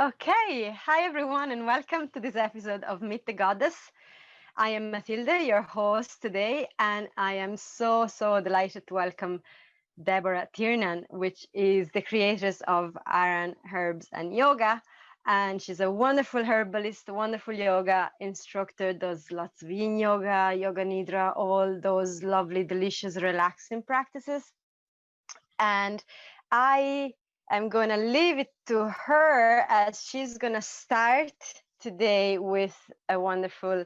Okay, hi everyone, and welcome to this episode of Meet the Goddess. I am Matilde, your host today, and I am so delighted to welcome Deborah Tiernan, which is the creatress of Aran Herbs and Yoga. And she's a wonderful herbalist, a wonderful yoga instructor, does lots of yin yoga, yoga nidra, all those lovely, delicious, relaxing practices. And I'm going to leave it to her as she's going to start today with a wonderful,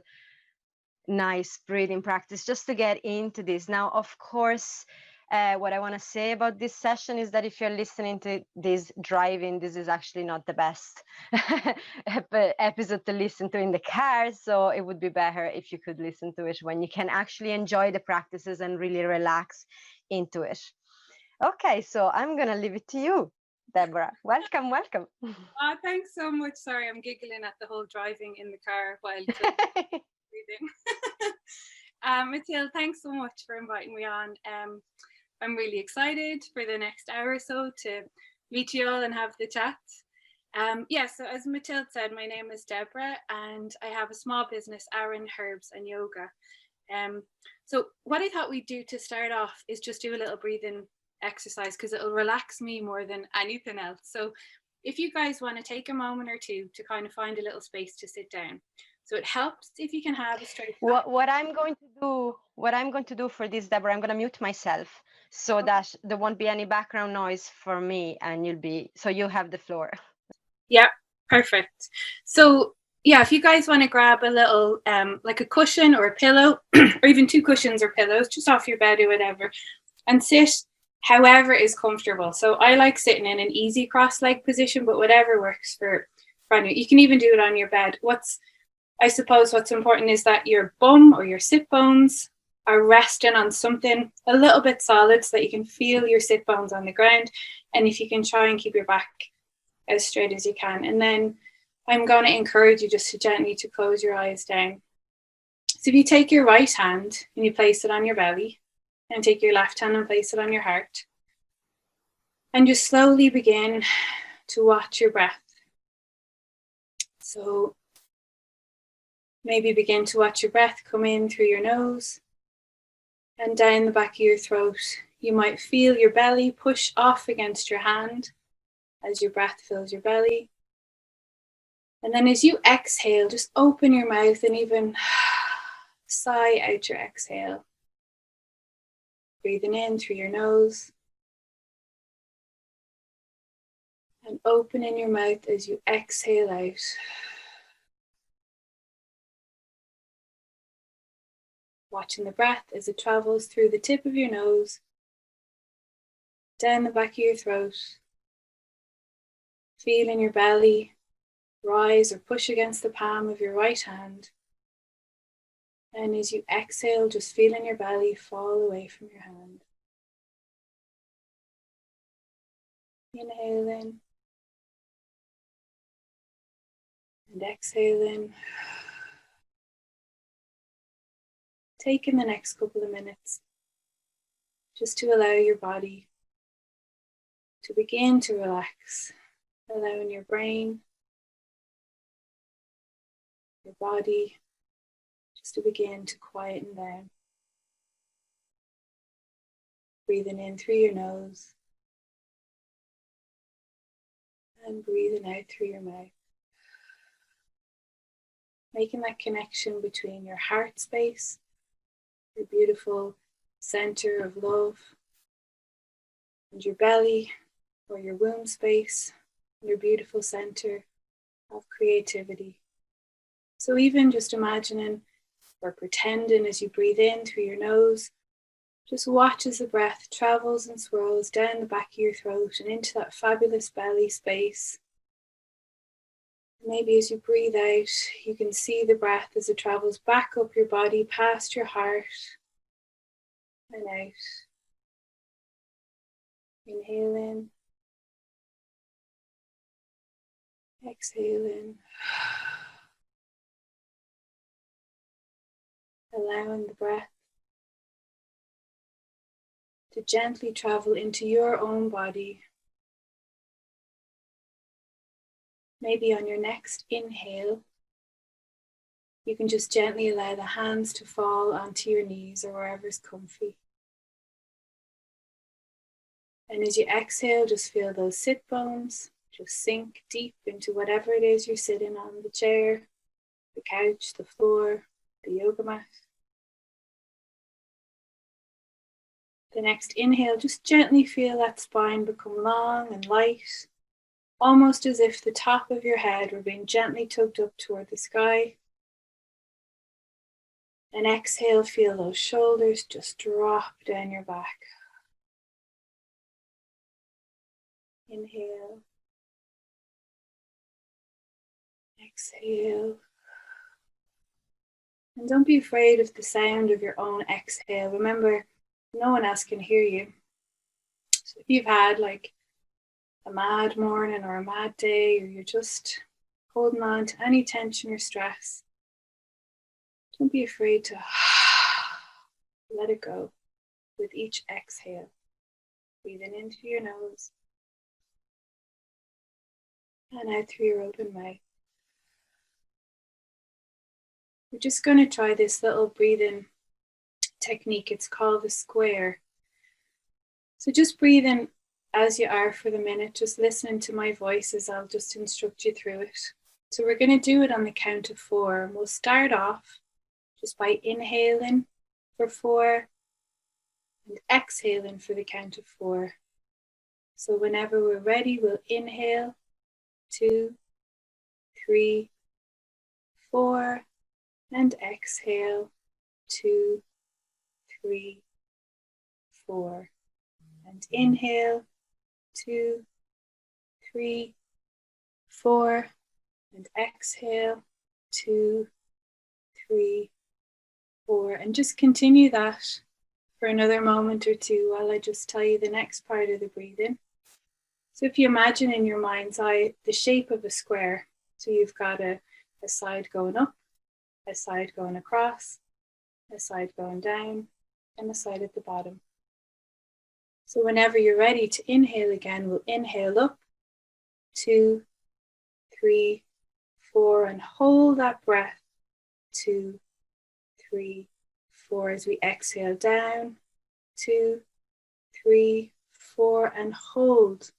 nice breathing practice just to get into this. Now, of course, what I want to say about this session is that if you're listening to this driving, this is actually not the best episode to listen to in the car. So it would be better if you could listen to it when you can actually enjoy the practices and really relax into it. Okay, so I'm going to leave it to you, Deborah. Welcome, welcome. Thanks so much. Sorry, I'm giggling at the whole driving in the car while breathing. Matilde, thanks so much for inviting me on. I'm really excited for the next hour or so to meet you all and have the chat. So as Matilde said, my name is Deborah and I have a small business, Aran Herbs and Yoga. So what I thought we'd do to start off is just do a little breathing exercise because it'll relax me more than anything else. So if you guys want to take a moment or two to kind of find a little space to sit down. So it helps if you can have a straight back. What I'm going to do for this, Deborah, I'm going to mute myself so that there won't be any background noise for me, and you'll have the floor. Yeah, perfect. So yeah, if you guys want to grab a little like a cushion or a pillow or even two cushions or pillows just off your bed or whatever, and sit however is comfortable. So I like sitting in an easy cross-leg position, but whatever works for you. You can even do it on your bed. I suppose what's important is that your bum or your sit bones are resting on something a little bit solid so that you can feel your sit bones on the ground. And if you can try and keep your back as straight as you can. And then I'm going to encourage you just to gently to close your eyes down. So if you take your right hand and you place it on your belly, and take your left hand and place it on your heart, and just slowly begin to watch your breath. So maybe begin to watch your breath come in through your nose and down the back of your throat. You might feel your belly push off against your hand as your breath fills your belly. And then as you exhale, just open your mouth and even sigh out your exhale. Breathing in through your nose and opening your mouth as you exhale out. Watching the breath as it travels through the tip of your nose, down the back of your throat, feeling your belly rise or push against the palm of your right hand. And as you exhale, just feeling your belly fall away from your hand. Inhaling and exhaling. Taking the next couple of minutes just to allow your body to begin to relax, allowing your brain, your body, just to begin to quieten down. Breathing in through your nose and breathing out through your mouth. Making that connection between your heart space, your beautiful center of love, and your belly or your womb space, your beautiful center of creativity. So even just imagining or pretending as you breathe in through your nose, just watch as the breath travels and swirls down the back of your throat and into that fabulous belly space. Maybe as you breathe out, you can see the breath as it travels back up your body, past your heart, and out. Inhaling, exhaling, allowing the breath to gently travel into your own body. Maybe on your next inhale, you can just gently allow the hands to fall onto your knees or wherever's comfy. And as you exhale, just feel those sit bones just sink deep into whatever it is you're sitting on, the chair, the couch, the floor, the yoga mat. The next inhale, just gently feel that spine become long and light, almost as if the top of your head were being gently tugged up toward the sky. And exhale, feel those shoulders just drop down your back. Inhale. Exhale. And don't be afraid of the sound of your own exhale. Remember, no one else can hear you. So if you've had like a mad morning or a mad day, or you're just holding on to any tension or stress, don't be afraid to let it go with each exhale. Breathing into your nose and out through your open mouth. We're just going to try this little breathing technique. It's called the square. So just breathe in as you are for the minute, just listening to my voice as I'll just instruct you through it. So we're going to do it on the count of 4. And we'll start off just by inhaling for 4 and exhaling for the count of 4. So whenever we're ready, we'll inhale 2, 3, 4, and exhale 2, 3, 4. And inhale 2, 3, 4, and exhale 2, 3, 4. And just continue that for another moment or two while I just tell you the next part of the breathing. So if you imagine in your mind's eye the shape of a square, so you've got a side going up, a side going across, a side going down, and a side at the bottom. So whenever you're ready to inhale again, we'll inhale up, 2, 3, 4, and hold that breath, 2, 3, 4, as we exhale down, 2, 3, 4, and hold,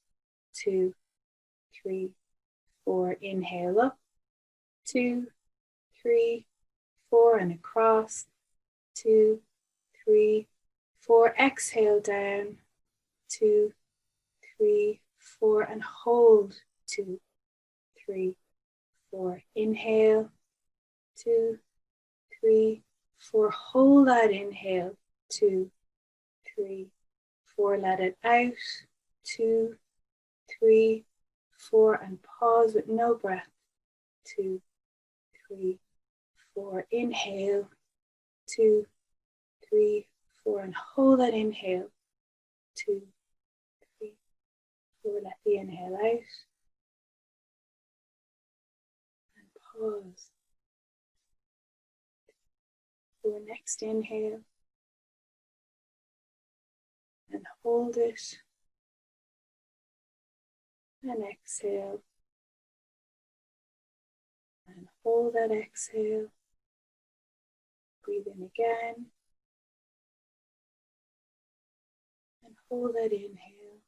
2, 3, 4, inhale up, 2, 3, 4, and across, 2, 3, 4, exhale down, 2, 3, 4, and hold, 2, 3, 4, inhale, 2, 3, 4, hold that inhale, 2, 3, 4, let it out, 2, 3, 4, and pause with no breath, 2, 3, 4, inhale, 2, 3, 4, and hold that inhale, 2, 3, 4, let the inhale out, and pause. For next inhale, and hold it, and exhale, and hold that exhale, breathe in again, and hold that inhale,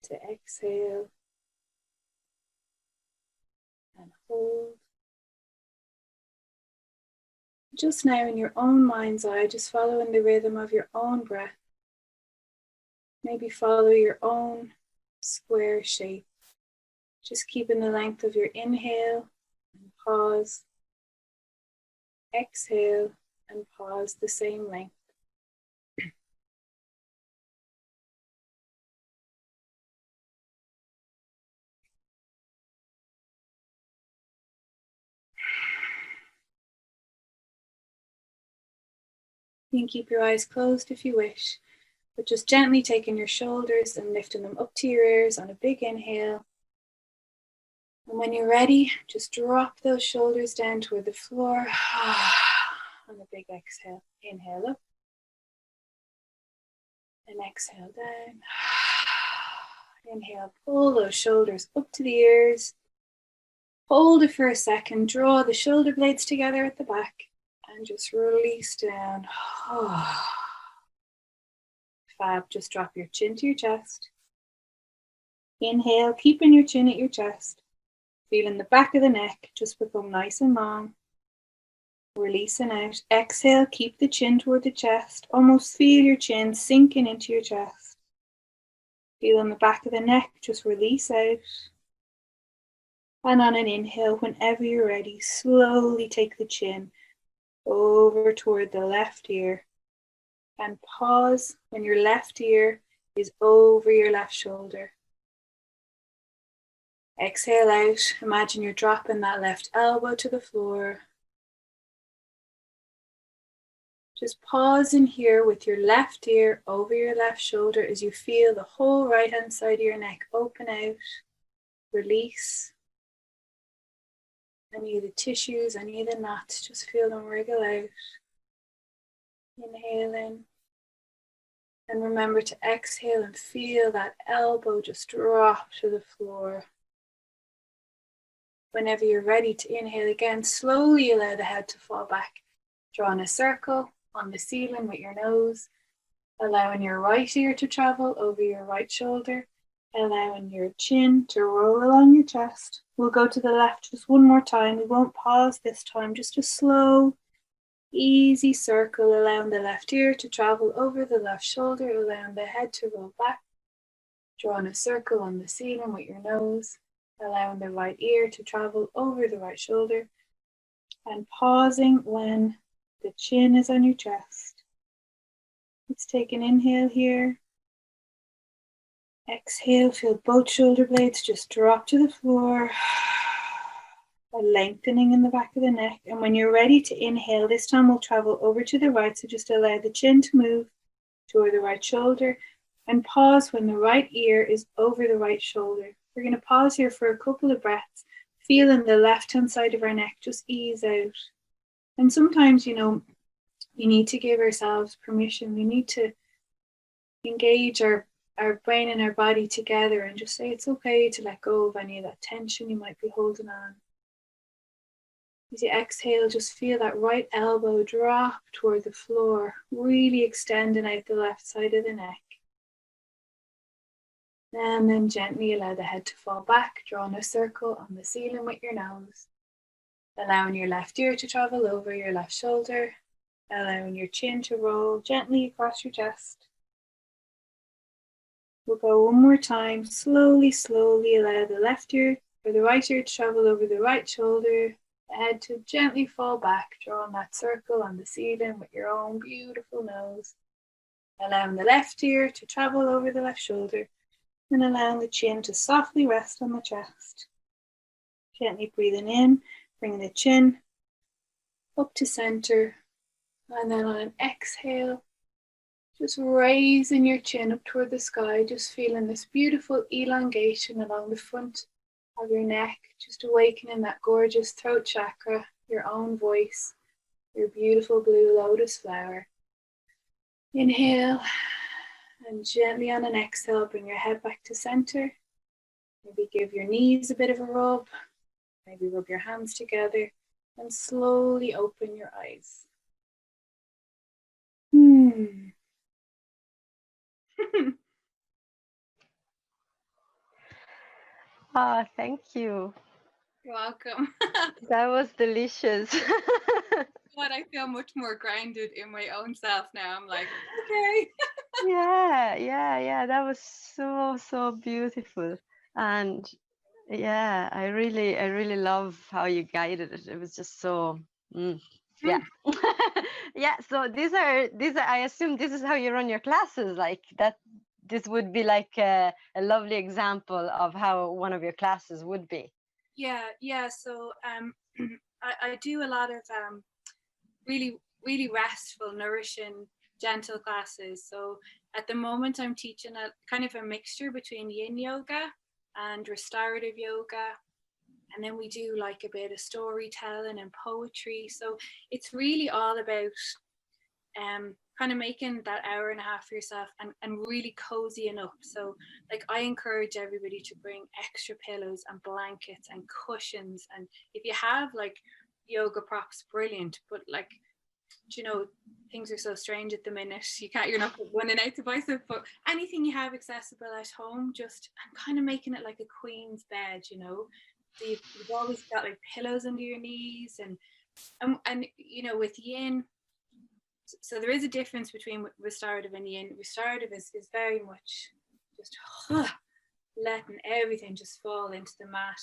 to exhale, and hold. Just now in your own mind's eye, just following the rhythm of your own breath. Maybe follow your own square shape. Just keeping the length of your inhale and pause. Exhale and pause the same length. You can keep your eyes closed if you wish, but just gently taking your shoulders and lifting them up to your ears on a big inhale. And when you're ready, just drop those shoulders down toward the floor on a big exhale. Inhale up and exhale down. Inhale, pull those shoulders up to the ears. Hold it for a second, draw the shoulder blades together at the back and just release down. Fab, just drop your chin to your chest. Inhale, keeping your chin at your chest. Feeling the back of the neck just become nice and long. Releasing out. Exhale, keep the chin toward the chest. Almost feel your chin sinking into your chest. Feeling the back of the neck, just release out. And on an inhale, whenever you're ready, slowly take the chin over toward the left ear. And pause when your left ear is over your left shoulder. Exhale out. Imagine you're dropping that left elbow to the floor. Just pause in here with your left ear over your left shoulder as you feel the whole right hand side of your neck open out. Release. Any of the tissues, any of the knots, just feel them wriggle out. Inhale in. And remember to exhale and feel that elbow just drop to the floor. Whenever you're ready to inhale again, slowly allow the head to fall back. Drawing a circle on the ceiling with your nose. Allowing your right ear to travel over your right shoulder. Allowing your chin to roll along your chest. We'll go to the left just one more time. We won't pause this time. Just a slow, easy circle. Allowing the left ear to travel over the left shoulder. Allowing the head to roll back. Drawing a circle on the ceiling with your nose. Allowing the right ear to travel over the right shoulder. And pausing when the chin is on your chest. Let's take an inhale here. Exhale, feel both shoulder blades just drop to the floor. A lengthening in the back of the neck. And when you're ready to inhale, this time we'll travel over to the right. So just allow the chin to move toward the right shoulder. And pause when the right ear is over the right shoulder. We're going to pause here for a couple of breaths. Feeling the left-hand side of our neck just ease out. And sometimes, you know, we need to give ourselves permission. We need to engage our brain and our body together and just say it's okay to let go of any of that tension you might be holding on. As you exhale, just feel that right elbow drop toward the floor, really extending out the left side of the neck. And then gently allow the head to fall back, drawing a circle on the ceiling with your nose. Allowing your left ear to travel over your left shoulder. Allowing your chin to roll gently across your chest. We'll go one more time. Slowly, slowly allow the left ear or the right ear to travel over the right shoulder. The head to gently fall back, drawing that circle on the ceiling with your own beautiful nose. Allowing the left ear to travel over the left shoulder. And allowing the chin to softly rest on the chest. Gently breathing in, bring the chin up to center. And then on an exhale, just raising your chin up toward the sky, just feeling this beautiful elongation along the front of your neck, just awakening that gorgeous throat chakra, your own voice, your beautiful blue lotus flower. Inhale. And gently on an exhale, bring your head back to center. Maybe give your knees a bit of a rub. Maybe rub your hands together and slowly open your eyes. Ah, thank you. You're welcome. That was delicious. But I feel much more grounded in my own self now. I'm like, okay. Yeah. That was so beautiful. And yeah, I really love how you guided it. It was just so yeah. Yeah, so these are I assume this is how you run your classes, like that. This would be like a lovely example of how one of your classes would be. Yeah. So I do a lot of really restful, nourishing, gentle classes. So at the moment I'm teaching a kind of a mixture between yin yoga and restorative yoga. And then we do like a bit of storytelling and poetry. So it's really all about kind of making that hour and a half for yourself and really cozying up. So like I encourage everybody to bring extra pillows and blankets and cushions, and if you have like yoga props, brilliant, but like, you know, things are so strange at the minute, you're not running out to buy stuff, but anything you have accessible at home, just, and kind of making it like a queen's bed, you know. So you've always got like pillows under your knees, and you know, with yin, so there is a difference between restorative and yin. Restorative is very much just letting everything just fall into the mat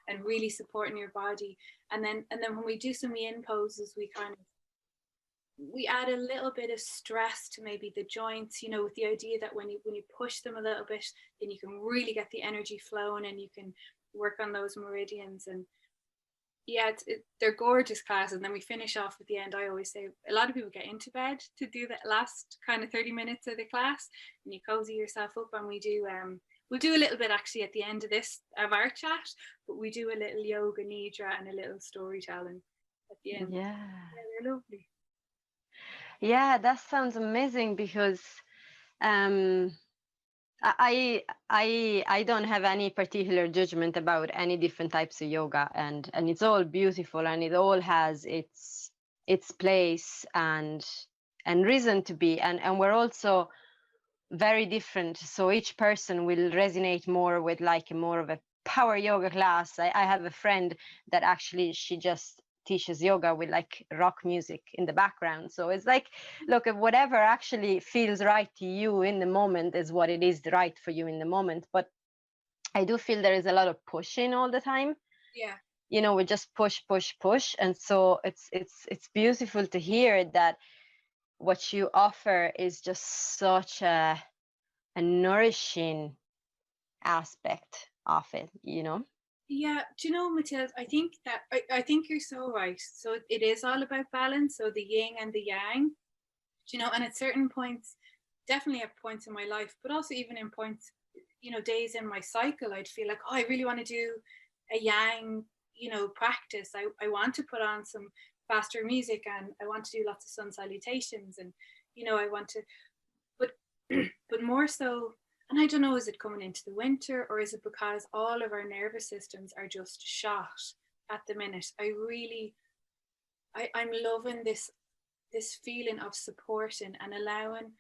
and really supporting your body. And then when we do some yin poses, we add a little bit of stress to maybe the joints, you know, with the idea that when you push them a little bit, then you can really get the energy flowing and you can work on those meridians. And yeah, they're gorgeous classes. And then we finish off at the end. I always say a lot of people get into bed to do that last kind of 30 minutes of the class, and you cozy yourself up. And we'll do a little bit actually at the end of our chat, but we do a little yoga nidra and a little storytelling at the end. Yeah, they're lovely. Yeah, that sounds amazing, because I don't have any particular judgment about any different types of yoga, and it's all beautiful, and it all has its place and reason to be, and we're also very different, so each person will resonate more with like more of a power yoga class. I have a friend that actually she just teaches yoga with like rock music in the background, so it's like, look, at whatever actually feels right to you in the moment is what it is right for you in the moment. But I do feel there is a lot of pushing all the time. Yeah, you know, we just push, and so it's beautiful to hear that what you offer is just such a nourishing aspect of it, you know. Yeah, do you know, Matilde, I think that I think you're so right. So it is all about balance. So the yin and the yang, do you know, and at certain points, definitely at points in my life, but also even in points, you know, days in my cycle, I'd feel like, oh, I really want to do a yang, you know, practice. I want to put on some faster music, and I want to do lots of sun salutations, and, you know, I want to, but but more so, and I don't know, is it coming into the winter, or is it because all of our nervous systems are just shot at the minute? I'm loving this feeling of supporting and allowing,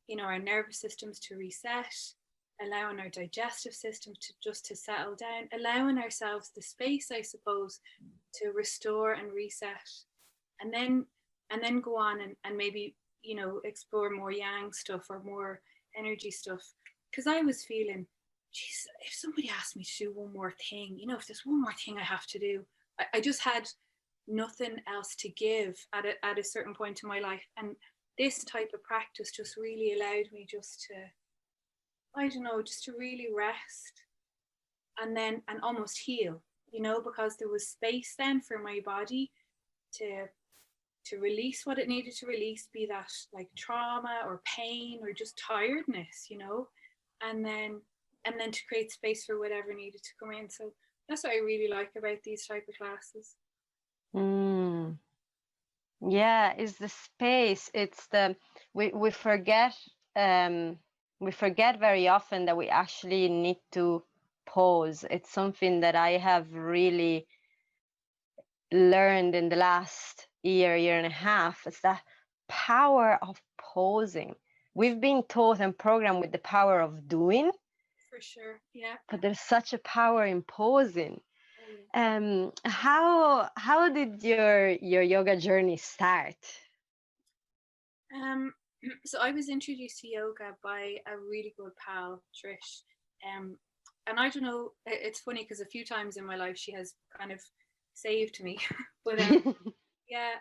you know, our nervous systems to reset, allowing our digestive system to settle down, allowing ourselves the space, I suppose, to restore and reset, and then go on and maybe, you know, explore more yang stuff or more energy stuff. Because I was feeling, geez, if somebody asked me to do one more thing, you know, if there's one more thing I have to do, I just had nothing else to give at a certain point in my life. And this type of practice just really allowed me just to, I don't know, just to really rest and almost heal, you know, because there was space then for my body to release what it needed to release, be that like trauma or pain or just tiredness, you know, and then to create space for whatever needed to come in. So that's what I really like about these type of classes. Yeah, it's the space. It's the we forget very often that we actually need to pause. It's something that I have really learned in the last year and a half. It's that power of pausing. We've been taught and programmed with the power of doing. For sure, yeah. But there's such a power in pausing. How did your yoga journey start? So I was introduced to yoga by a really good pal, Trish. And I don't know, it's funny because a few times in my life she has kind of saved me. But yeah,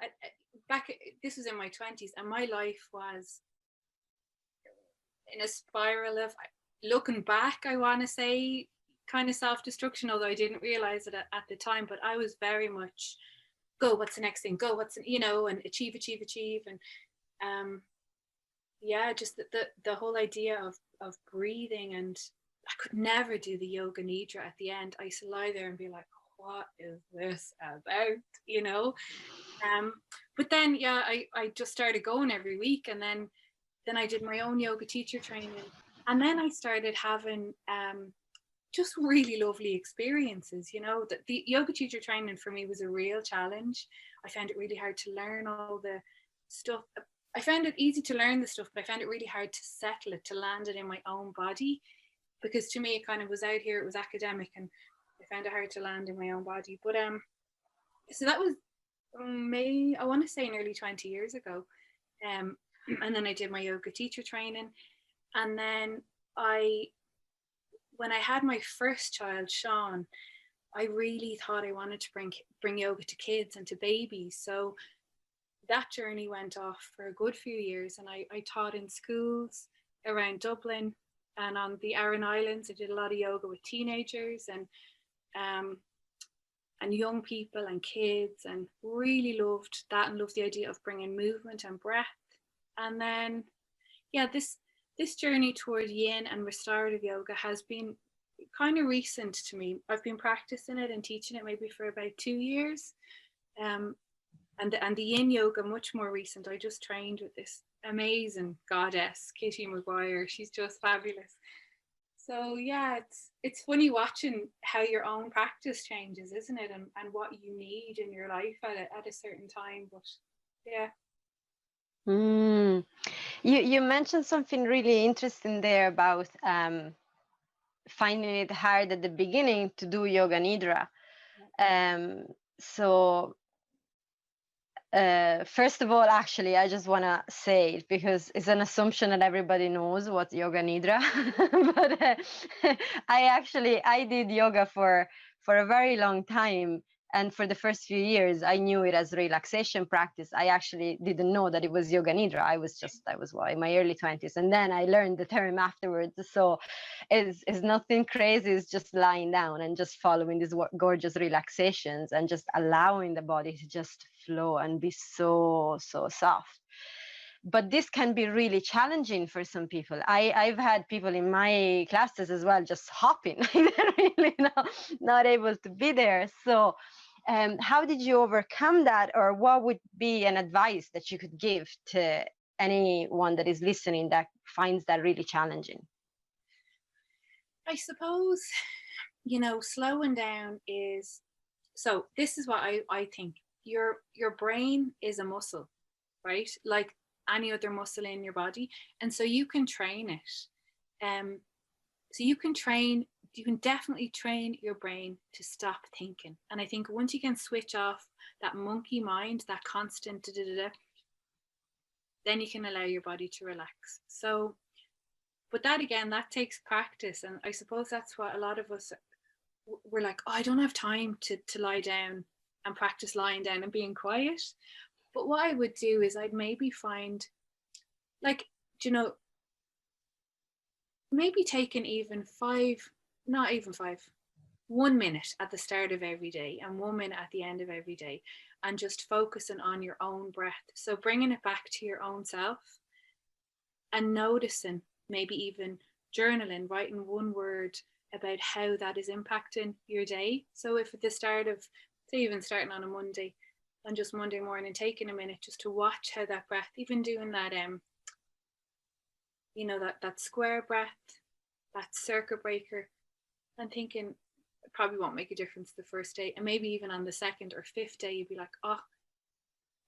this was in my 20s, and my life was in a spiral of, looking back, I want to say, kind of self-destruction, although I didn't realize it at the time. But I was very much, go, what's the next thing, go, what's, you know, and achieve, and yeah, just the whole idea of breathing. And I could never do the yoga nidra at the end. I used to lie there and be like, what is this about, you know? But then, yeah, I just started going every week, and then I did my own yoga teacher training, and then I started having just really lovely experiences. You know, the yoga teacher training for me was a real challenge. I found it really hard to learn all the stuff. I found it easy to learn the stuff, but I found it really hard to settle it, to land it in my own body, because to me it kind of was out here, it was academic, and I found it hard to land in my own body. But so that was May, I want to say nearly 20 years ago. And then I did my yoga teacher training, and then when I had my first child, Sean, I really thought I wanted to bring yoga to kids and to babies. So that journey went off for a good few years, and I taught in schools around Dublin and on the Aran Islands. I did a lot of yoga with teenagers and young people and kids, and really loved that and loved the idea of bringing movement and breath. And then, yeah, this journey toward yin and restorative yoga has been kind of recent to me. I've been practicing it and teaching it maybe for about 2 years. And the yin yoga, much more recent. I just trained with this amazing goddess, Kitty Maguire. She's just fabulous. So yeah, it's funny watching how your own practice changes, isn't it? And what you need in your life at a certain time. But yeah. You mentioned something really interesting there about finding it hard at the beginning to do Yoga Nidra. So first of all, actually, I just want to say it because it's an assumption that everybody knows what Yoga Nidra. But I did yoga for a very long time. And for the first few years, I knew it as relaxation practice. I actually didn't know that it was Yoga Nidra. I was in my early 20s. And then I learned the term afterwards. So it's nothing crazy. It's just lying down and just following these gorgeous relaxations and just allowing the body to just flow and be so soft. But this can be really challenging for some people. I've had people in my classes as well just hopping. They're really not able to be there. So how did you overcome that, or what would be an advice that you could give to anyone that is listening that finds that really challenging? I suppose, slowing down is, so this is what I think. Your brain is a muscle, right? Like any other muscle in your body. And so you can train it. So you can definitely train your brain to stop thinking. And I think once you can switch off that monkey mind, that constant then you can allow your body to relax. So, but that again, that takes practice. And I suppose that's what a lot of us, we're like, oh, I don't have time to lie down and practice lying down and being quiet. But what I would do is I'd maybe find, like, maybe taking even 1 minute at the start of every day and 1 minute at the end of every day, and just focusing on your own breath. So bringing it back to your own self and noticing, maybe even journaling, writing one word about how that is impacting your day. So if at the start of, say, even starting on a Monday, and just Monday morning, taking a minute just to watch how that breath, even doing that, that square breath, that circuit breaker, and thinking it probably won't make a difference the first day, and maybe even on the second or fifth day, you'd be like, oh.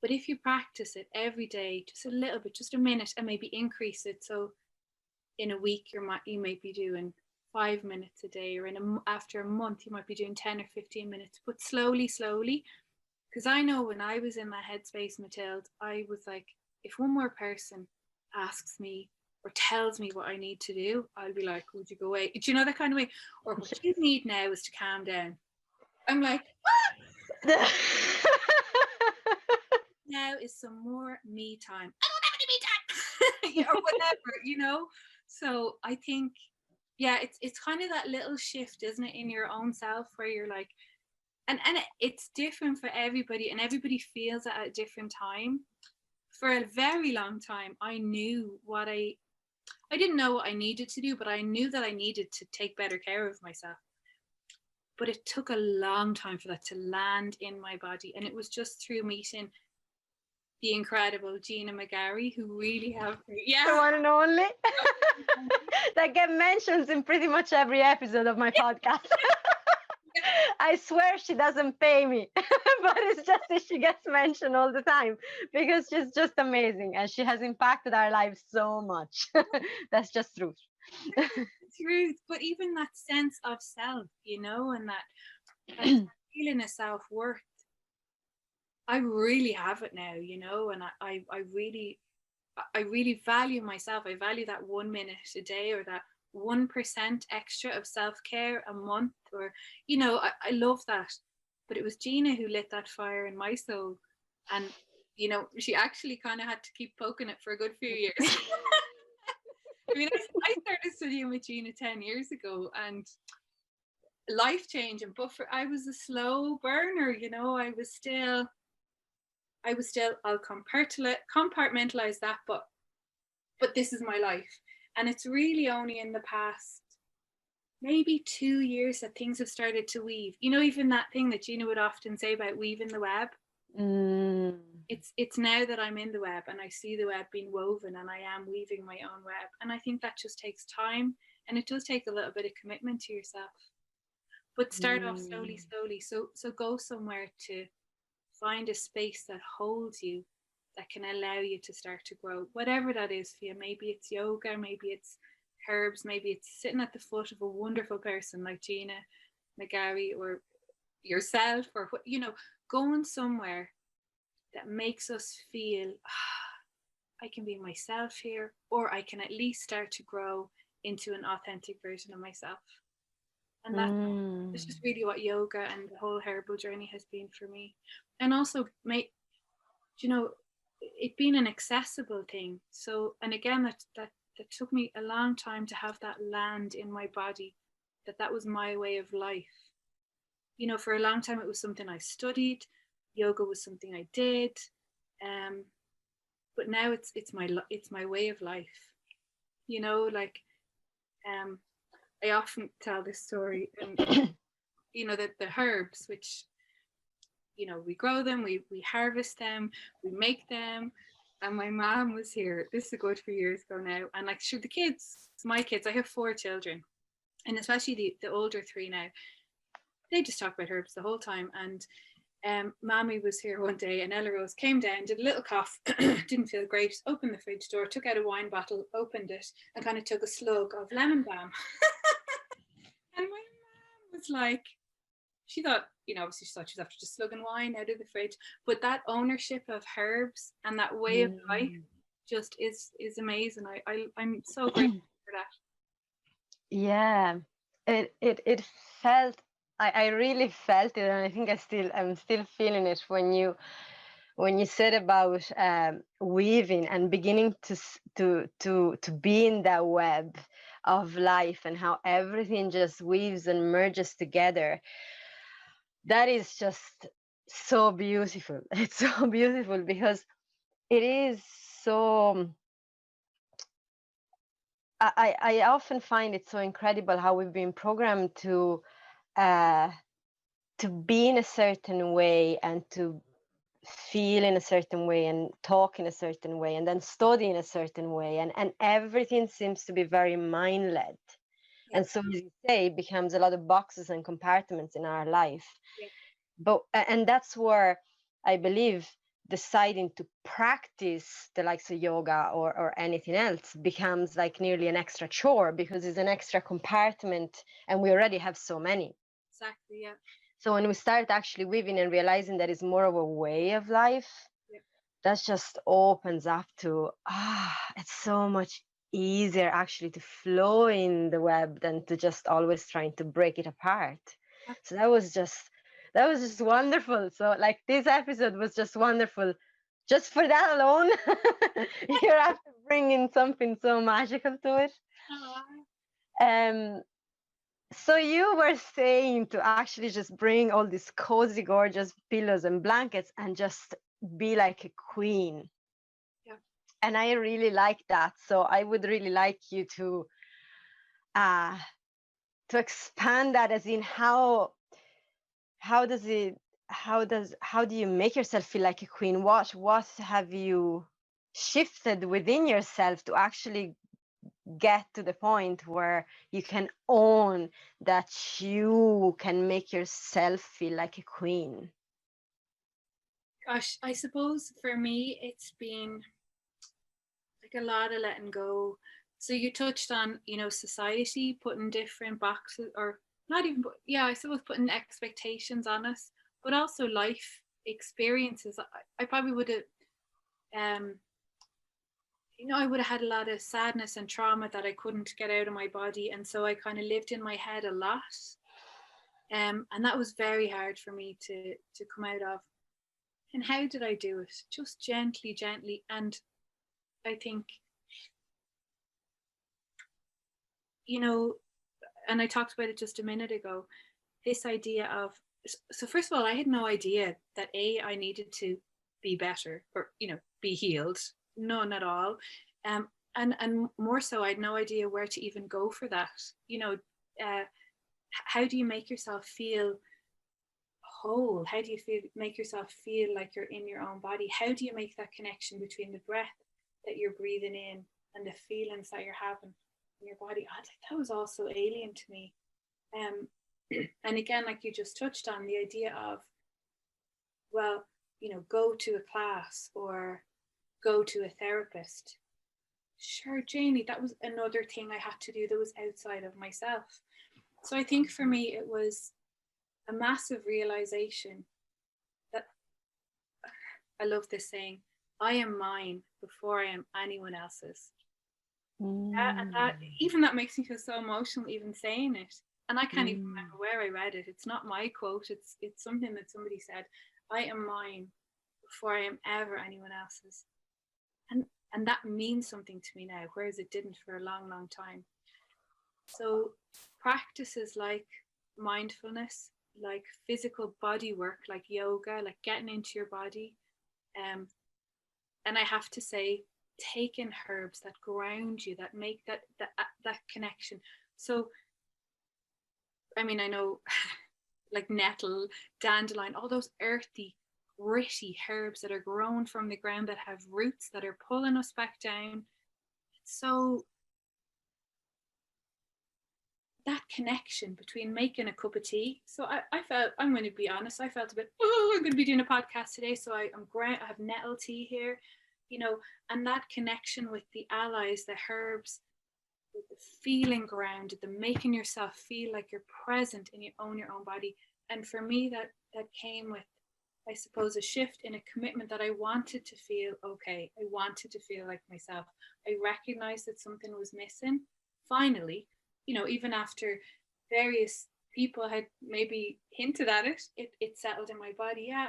But if you practice it every day, just a little bit, just a minute, and maybe increase it. So in a week, you might be doing 5 minutes a day, or after a month, you might be doing 10 or 15 minutes, but slowly. Because I know when I was in that headspace, Matilde, I was like, if one more person asks me or tells me what I need to do, I'll be like, would you go away? Do you know that kind of way? Or what you need now is to calm down. I'm like, now is some more me time. I don't have any me time. Or whatever, So I think, yeah, it's kind of that little shift, isn't it, in your own self, where you're like, and it's different for everybody, and everybody feels it at a different time. For a very long time, I knew I didn't know what I needed to do, but I knew that I needed to take better care of myself. But it took a long time for that to land in my body. And it was just through meeting the incredible Gina McGarry, who really have The one and only that get mentions in pretty much every episode of my podcast. I swear she doesn't pay me, but it's just that she gets mentioned all the time because she's just amazing and she has impacted our lives so much. That's just truth. Truth, but even that sense of self, you know, and that feeling of self-worth, I really have it now, you know, and I really value myself. I value that 1 minute a day, or that 1% extra of self-care a month, or, you know, I love that. But it was Gina who lit that fire in my soul, and, you know, she actually kind of had to keep poking it for a good few years. I mean, I started studying with Gina 10 years ago, and life changing, but I was a slow burner, you know. I was still, I'll compartmentalize that, but this is my life. And it's really only in the past maybe 2 years that things have started to weave. You know, even that thing that Gina would often say about weaving the web. It's now that I'm in the web and I see the web being woven and I am weaving my own web. And I think that just takes time, and it does take a little bit of commitment to yourself. But start off slowly. So go somewhere to find a space that holds you, that can allow you to start to grow, whatever that is for you. Maybe it's yoga, maybe it's herbs, maybe it's sitting at the foot of a wonderful person like Gina McGarry, or yourself, or, you know, going somewhere that makes us feel, I can be myself here, or I can at least start to grow into an authentic version of myself. And that's just really what yoga and the whole herbal journey has been for me. And also, you know, it being an accessible thing. So, and again, that took me a long time to have that land in my body, that was my way of life. You know, for a long time it was something I studied. Yoga was something I did, but now it's my way of life. You know, like, I often tell this story, and you know, that the herbs, which, you know, we grow them, we harvest them, we make them. And my mom was here, this is a good few years ago now, and like, sure, the kids, my kids, I have 4 children, and especially the older 3 now, they just talk about herbs the whole time. And Mommy was here one day, and Ella Rose came down, did a little cough, didn't feel great, opened the fridge door, took out a wine bottle, opened it, and kind of took a slug of lemon balm. And my mom was like, she thought, you know, obviously she thought she was after just slugging wine out of the fridge, but that ownership of herbs and that way of life just is amazing. I'm so grateful for that. Yeah, it felt, I really felt it, and I think I'm still feeling it when you said about weaving and beginning to be in that web of life, and how everything just weaves and merges together. That is just so beautiful. It's so beautiful because it is so. I often find it so incredible how we've been programmed to be in a certain way, and to feel in a certain way, and talk in a certain way, and then study in a certain way, and everything seems to be very mind-led. Yeah. And so, as you say, it becomes a lot of boxes and compartments in our life. Yeah. And that's where I believe deciding to practice the likes of yoga or anything else becomes like nearly an extra chore, because it's an extra compartment and we already have so many. Exactly, yeah. So when we start actually weaving and realizing that it's more of a way of life, that just opens up to, it's so much easier actually to flow in the web than to just always trying to break it apart. So that was just wonderful. So like, this episode was just wonderful. Just for that alone, you have to bring in something so magical to it. So you were saying to actually just bring all these cozy, gorgeous pillows and blankets and just be like a queen. Yeah. And I really like that. So I would really like you to expand that, as in how does it how do you make yourself feel like a queen? What have you shifted within yourself to actually get to the point where you can own that you can make yourself feel like a queen? Gosh, I suppose for me it's been like a lot of letting go. So you touched on, society putting different boxes, or not even, yeah, I suppose putting expectations on us, but also life experiences. I probably would have, um, I would have had a lot of sadness and trauma that I couldn't get out of my body, and so I kind of lived in my head a lot, and that was very hard for me to come out of. And how did I do it? Just gently, gently, and I think, and I talked about it just a minute ago, this idea of, so first of all, I had no idea that I needed to be better, or be healed. None at all. And more so, I had no idea where to even go for that. How do you make yourself feel whole? How do you make yourself feel like you're in your own body? How do you make that connection between the breath that you're breathing in and the feelings that you're having in your body? That was also alien to me. And again, like you just touched on, the idea of, well, go to a class or go to a therapist. Sure, Janie, that was another thing I had to do that was outside of myself. So I think for me, it was a massive realization that, I love this saying, I am mine before I am anyone else's. And that, even that makes me feel so emotional, even saying it. And I can't even remember where I read it. It's not my quote. It's something that somebody said. I am mine before I am ever anyone else's. And that means something to me now, whereas it didn't for a long, long time. So practices like mindfulness, like physical body work, like yoga, like getting into your body. And I have to say, taking herbs that ground you, that make that connection. So, I mean, I know like nettle, dandelion, all those earthy, gritty herbs that are grown from the ground, that have roots that are pulling us back down. So that connection between making a cup of tea. So I felt, I'm going to be honest, I felt a bit, I'm going to be doing a podcast today. So I have nettle tea here, and that connection with the allies, the herbs, the feeling grounded, the making yourself feel like you're present in your own body. And for me, that came with, I suppose, a shift in a commitment that I wanted to feel okay. I wanted to feel like myself. I recognized that something was missing. Finally, even after various people had maybe hinted at it, it settled in my body. Yeah,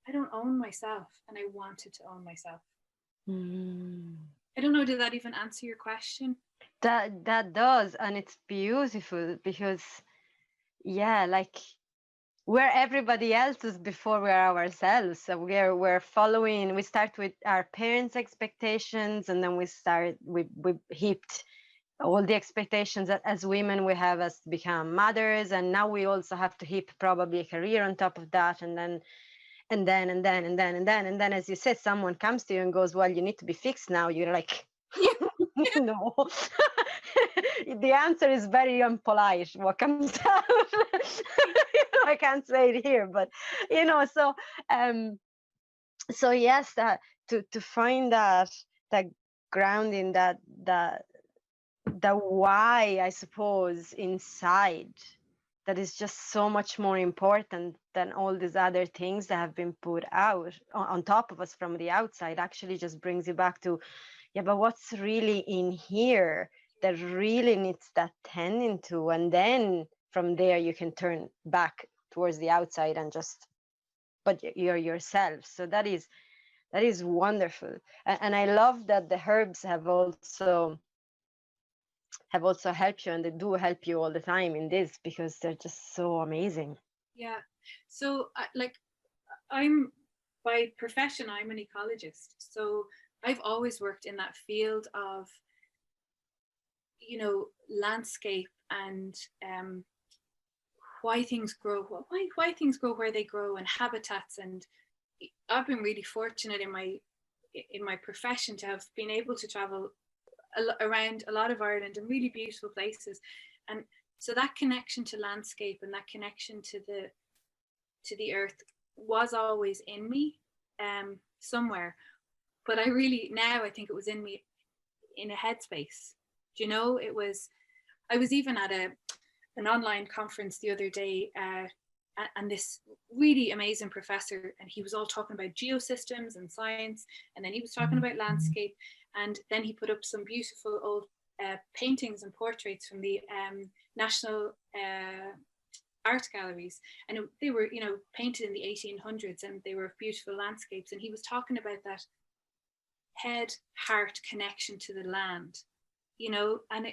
I don't own myself, and I wanted to own myself. I don't know, did that even answer your question? That does, and it's beautiful because, yeah, like we're everybody else's before we're ourselves. So we're following. We start with our parents' expectations, and then we heaped all the expectations that as women we have as to become mothers, and now we also have to heap probably a career on top of that, and then as you said, someone comes to you and goes, well, you need to be fixed now. You're like, no. The answer is very unpolite what comes out. I can't say it here, but so yes, that to find that grounding, that why, I suppose, inside, that is just so much more important than all these other things that have been put out on top of us from the outside, actually just brings you back to, yeah, but what's really in here that really needs that tending to, and then from there you can turn back towards the outside and just, but you're yourself. So that is wonderful. And I love that the herbs have also helped you, and they do help you all the time in this, because they're just so amazing. Yeah. So I'm, by profession, I'm an ecologist. So I've always worked in that field of, landscape and why things grow, why things grow where they grow, and habitats. And I've been really fortunate in my profession to have been able to travel around a lot of Ireland and really beautiful places. And so that connection to landscape and that connection to the earth was always in me, somewhere. But I think it was in me in a headspace. You know, I was even at an online conference the other day, and this really amazing professor, and he was all talking about geosystems and science, and then he was talking about landscape, and then he put up some beautiful old paintings and portraits from the National art galleries, and they were, you know, painted in the 1800s, and they were beautiful landscapes. And he was talking about that head heart connection to the land, you know. And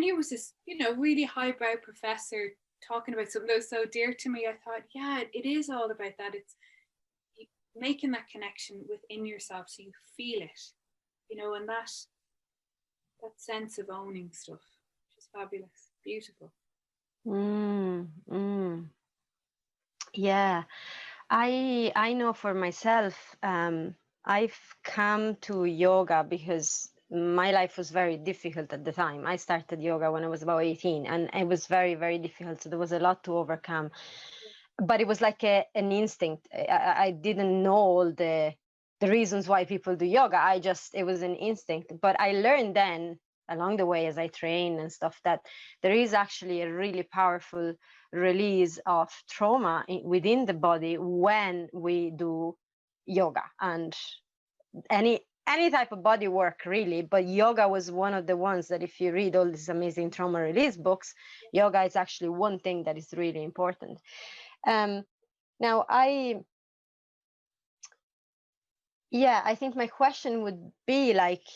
here was this, you know, really highbrow professor talking about something that was so dear to me. I thought, yeah, it is all about that. It's making that connection within yourself so you feel it, you know, and that sense of owning stuff, which is fabulous, beautiful. Yeah, I know for myself, I've come to yoga because my life was very difficult at the time. I started yoga when I was about 18, and it was very, very difficult. So there was a lot to overcome, but it was like an instinct. I didn't know all the reasons why people do yoga. It was an instinct. But I learned then along the way as I train and stuff that there is actually a really powerful release of trauma within the body when we do yoga and any type of body work, really. But yoga was one of the ones that, if you read all these amazing trauma release books, yoga is actually one thing that is really important. Now I think my question would be like,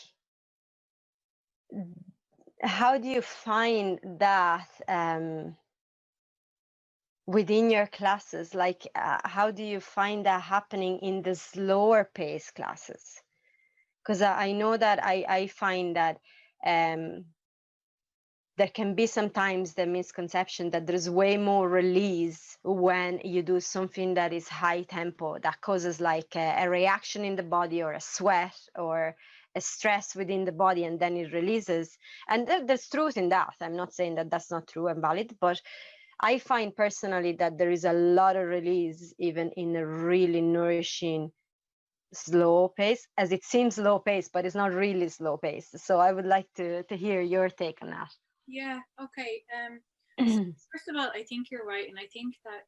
how do you find that within your classes? Like, how do you find that happening in the slower pace classes? Because I know that I find that there can be sometimes the misconception that there's way more release when you do something that is high tempo, that causes like a reaction in the body, or a sweat, or a stress within the body, and then it releases. And there's truth in that. I'm not saying that that's not true and valid, but I find personally that there is a lot of release even in a really nourishing slow pace, as it seems slow pace, but it's not really slow pace. So I would like to hear your take on that. Yeah, okay. So first of all, I think you're right. And I think that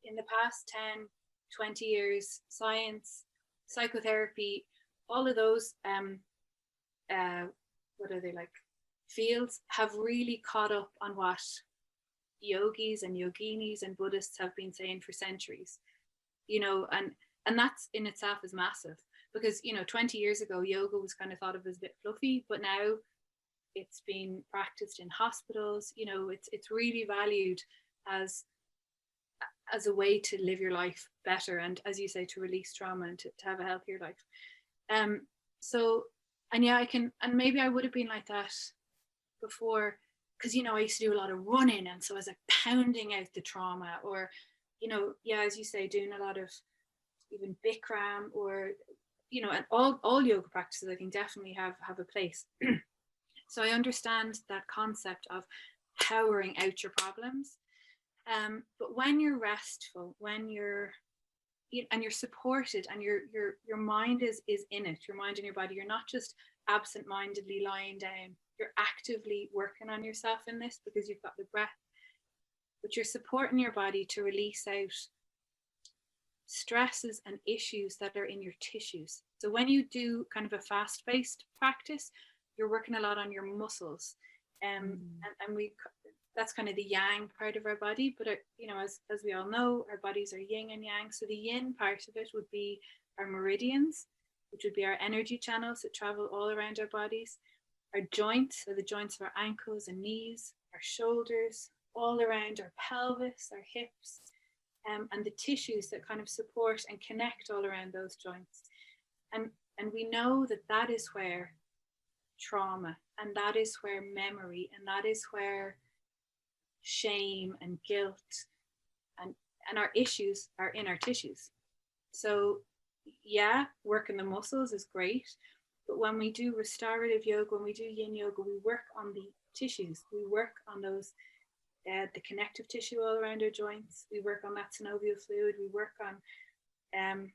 in the past 10, 20 years, science, psychotherapy, all of those, what are they, like, fields have really caught up on what yogis and yoginis and Buddhists have been saying for centuries, you know, and that's in itself is massive, because, you know, 20 years ago, yoga was kind of thought of as a bit fluffy, but now it's been practiced in hospitals. You know, it's really valued as a way to live your life better, and, as you say, to release trauma and to have a healthier life. So, and yeah, and maybe I would have been like that before, because, you know, I used to do a lot of running, and so I was like pounding out the trauma, or, you know, yeah, as you say, doing a lot of even Bikram, or, you know, and all yoga practices I think definitely have a place. So I understand that concept of powering out your problems. But when you're restful, when you're supported, and your mind is in it, your mind and your body, you're not just absent-mindedly lying down, you're actively working on yourself in this, because you've got the breath, but you're supporting your body to release out stresses and issues that are in your tissues. So when you do kind of a fast-paced practice, you're working a lot on your muscles, and that's kind of the yang part of our body. But you know, as we all know, our bodies are yin and yang. So the yin part of it would be our meridians, which would be our energy channels that travel all around our bodies. Our joints, so the joints of our ankles and knees, our shoulders, all around our pelvis, our hips, and the tissues that kind of support and connect all around those joints. And we know that is where trauma, and that is where memory, and that is where shame and guilt, and our issues are in our tissues. So yeah, working the muscles is great, but when we do restorative yoga, when we do yin yoga, we work on the tissues. We work on those, the connective tissue all around our joints. We work on that synovial fluid. We work on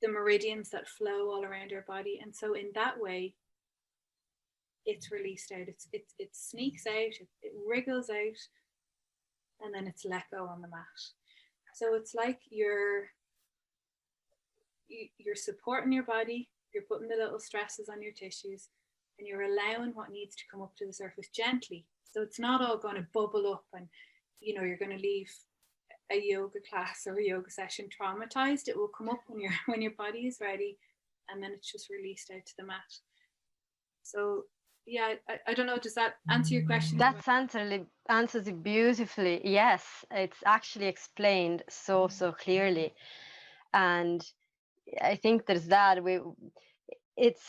the meridians that flow all around our body. And so in that way, it's released out. It sneaks out, it wriggles out, and then it's let go on the mat. So it's like you're supporting your body, you're putting the little stresses on your tissues, and you're allowing what needs to come up to the surface gently. So it's not all going to bubble up and, you know, you're going to leave a yoga class or a yoga session traumatized. It will come up when your body is ready, and then it's just released out to the mat. So yeah, I don't know, does that answer your question? That answers it beautifully. Yes, it's actually explained so clearly. And I think there's that. It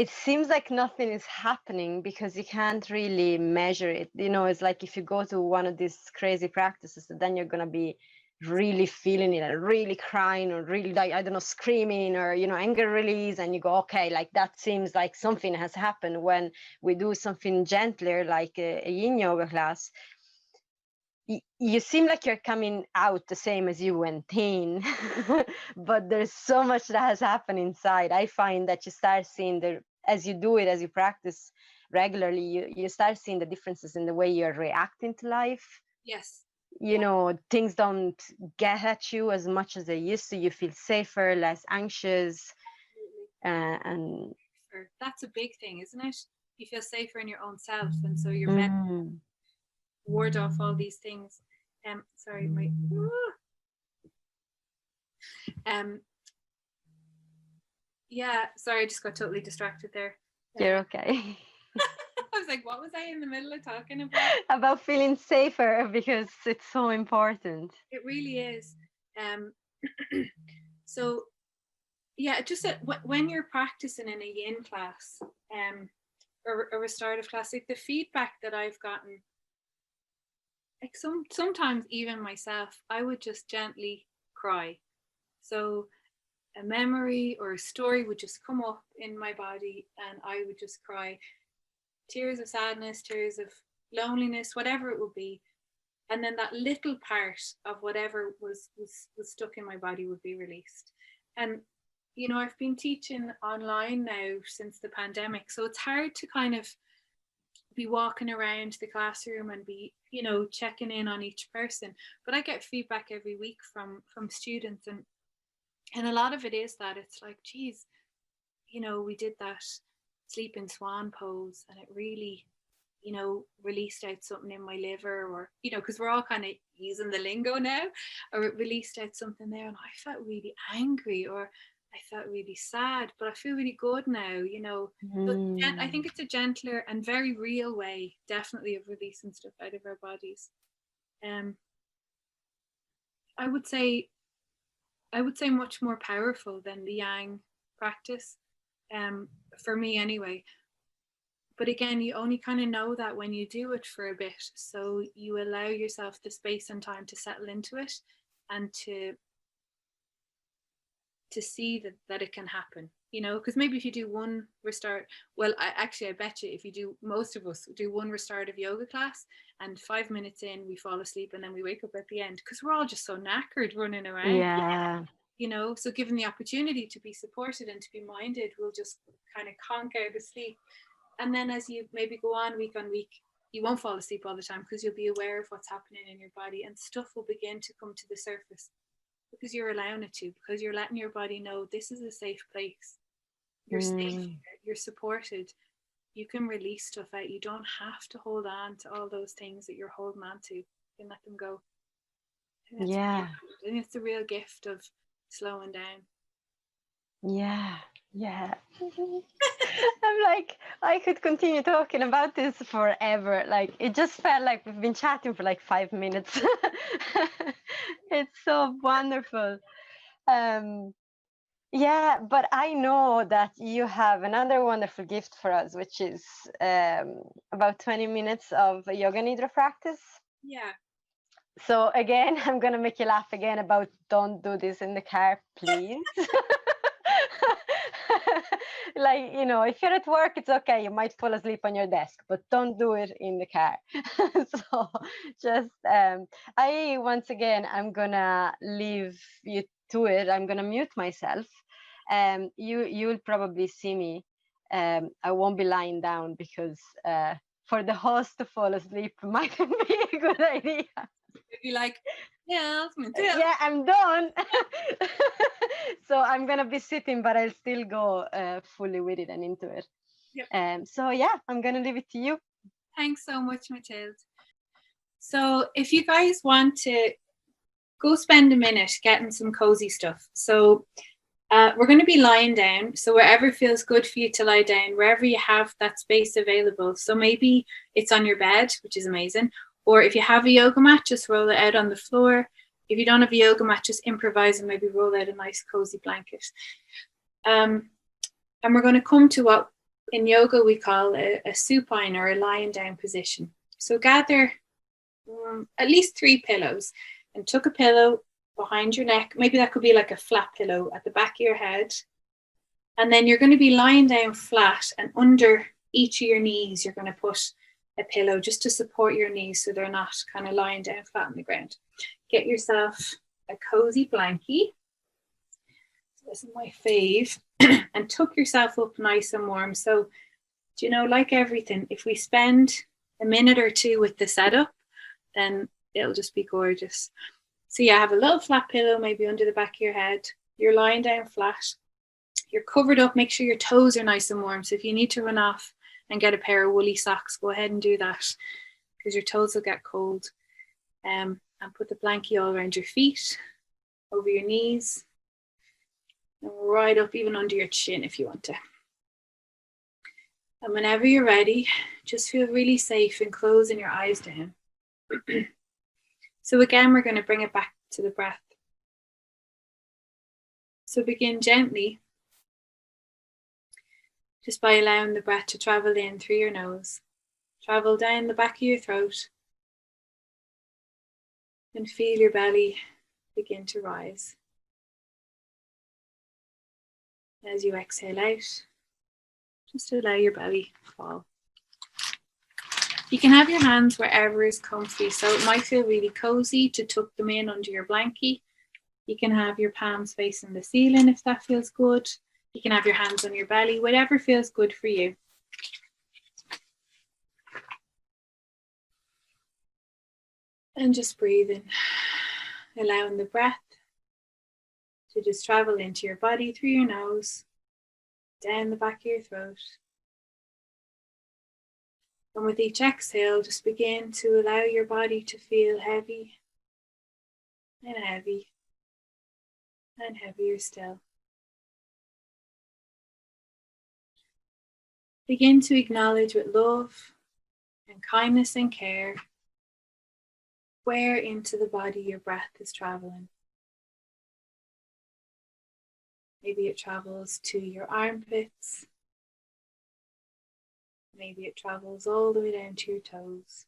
seems like nothing is happening because you can't really measure it. You know, it's like if you go to one of these crazy practices, then you're gonna be really feeling it, and really crying, or really, like, I don't know, screaming, or, you know, anger release, and you go, okay, like that seems like something has happened. When we do something gentler, like a yin yoga class, you seem like you're coming out the same as you went in, but there's so much that has happened inside. I find that you start seeing as you do it, as you practice regularly, you start seeing the differences in the way you're reacting to life. Yes. You know, things don't get at you as much as they used to. You feel safer, less anxious. And that's a big thing, isn't it? You feel safer in your own self, and so you're better ward off all these things. Sorry, yeah, sorry, I just got totally distracted there. You're okay. I was like, what was I in the middle of talking about? About feeling safer, because it's so important. It really is. So yeah, just when you're practicing in a yin class, or a restorative class, like the feedback that I've gotten, like sometimes even myself, I would just gently cry. So a memory or a story would just come up in my body, and I would just cry. Tears of sadness, tears of loneliness, whatever it would be. And then that little part of whatever was stuck in my body would be released. And, you know, I've been teaching online now since the pandemic, so it's hard to kind of be walking around the classroom and be, you know, checking in on each person. But I get feedback every week from students, and a lot of it is that it's like, geez, you know, we did that sleeping swan pose, and it really, you know, released out something in my liver, or, you know, because we're all kind of using the lingo now, or it released out something there, and I felt really angry, or I felt really sad, but I feel really good now, you know. But I think it's a gentler and very real way, definitely, of releasing stuff out of our bodies. I would say much more powerful than the yang practice, for me anyway. But again, you only kind of know that when you do it for a bit. So you allow yourself the space and time to settle into it, and to see that it can happen, you know. Because maybe if you do one I bet you if you do, most of us do one restorative yoga class, and 5 minutes in we fall asleep, and then we wake up at the end because we're all just so knackered running around. Yeah. You know, so given the opportunity to be supported and to be minded, we'll just kind of conk out of sleep. And then as you maybe go on week, you won't fall asleep all the time, because you'll be aware of what's happening in your body, and stuff will begin to come to the surface because you're allowing it to, because you're letting your body know this is a safe place. You're safe, you're supported. You can release stuff out. You don't have to hold on to all those things that you're holding on to. You can let them go. Yeah. And it's a real gift of slowing down. Yeah. I'm like, I could continue talking about this forever. Like, it just felt like we've been chatting for like 5 minutes. It's so wonderful. Yeah, but I know that you have another wonderful gift for us, which is about 20 minutes of a Yoga Nidra practice. Yeah. So again, I'm gonna make you laugh again about don't do this in the car, please. Like, you know, if you're at work, it's okay. You might fall asleep on your desk, but don't do it in the car. So just, once again, I'm gonna leave you to it. I'm gonna mute myself. You'll probably see me. I won't be lying down because for the host to fall asleep mightn't be a good idea. Maybe like, yeah, Yeah, I'm done. So I'm gonna be sitting, but I'll still go fully with it and into it. Yep. So yeah, I'm gonna leave it to you. Thanks so much, Matilde. So if you guys want to go spend a minute getting some cozy stuff. So we're going to be lying down. So wherever feels good for you to lie down, wherever you have that space available. So maybe it's on your bed, which is amazing. Or if you have a yoga mat, just roll it out on the floor. If you don't have a yoga mat, just improvise and maybe roll out a nice cozy blanket. And we're going to come to what in yoga we call a supine or a lying down position. So gather at least 3 pillows and tuck a pillow behind your neck. Maybe that could be like a flat pillow at the back of your head. And then you're going to be lying down flat, and under each of your knees, you're going to put a pillow just to support your knees so they're not kind of lying down flat on the ground. Get yourself a cozy blankie. This is my fave. And tuck yourself up nice and warm. So, do you know, like everything, if we spend a minute or two with the setup, then it'll just be gorgeous. So yeah, have a little flat pillow maybe under the back of your head. You're lying down flat. You're covered up. Make sure your toes are nice and warm. So if you need to run off and get a pair of woolly socks, go ahead and do that because your toes will get cold. And put the blankie all around your feet, over your knees, and right up even under your chin if you want to. And whenever you're ready, just feel really safe in closing your eyes down. So again, we're going to bring it back to the breath. So begin gently, just by allowing the breath to travel in through your nose, travel down the back of your throat, and feel your belly begin to rise. As you exhale out, just allow your belly to fall. You can have your hands wherever is comfy, so it might feel really cozy to tuck them in under your blankie. You can have your palms facing the ceiling if that feels good. You can have your hands on your belly, whatever feels good for you. And just breathing, allowing the breath to just travel into your body through your nose, down the back of your throat. And with each exhale, just begin to allow your body to feel heavy and heavy and heavier still. Begin to acknowledge with love and kindness and care where into the body your breath is traveling. Maybe it travels to your armpits. Maybe it travels all the way down to your toes.